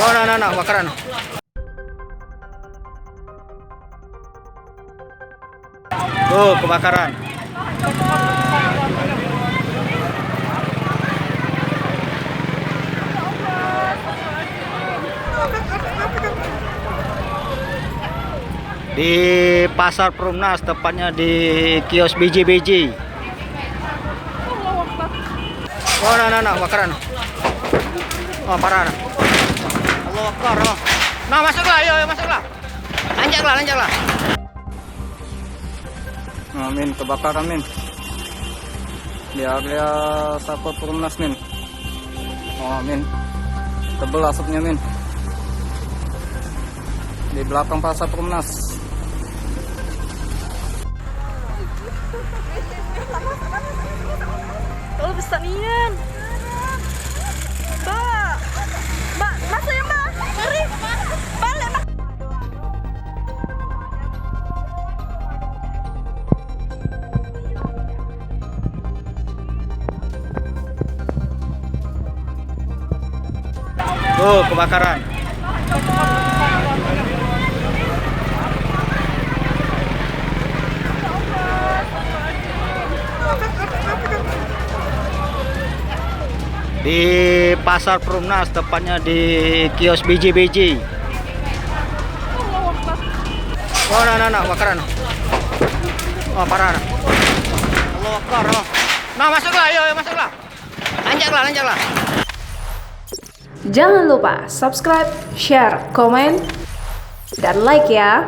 Oh, no, kebakaran. Tuh, kebakaran. Di Pasar Perumnas, tepatnya di kios biji-biji. Oh, no, kebakaran. Oh, parah. Allahu Akbar. Oh. Nah, masuklah, ayo masuklah. Lanjaklah. Nah, Min, kebakaran, Min. Di area Pasar Perumnas, Min. Oh, Min. Tebel asapnya, Min. Di belakang Pasar Perumnas. Kalau besar nian. Mbak, masuk ya, Mbak. Mari. Balik, Mbak. Tuh, kebakaran. Di Pasar Perumnas, tepatnya di kios biji-biji. Oh, no, kebakaran. Oh, parah. Allahu Akbar. Oh. Nah, masuklah, ayo masuklah. Lanjaklah. Jangan lupa subscribe, share, komen, dan like ya.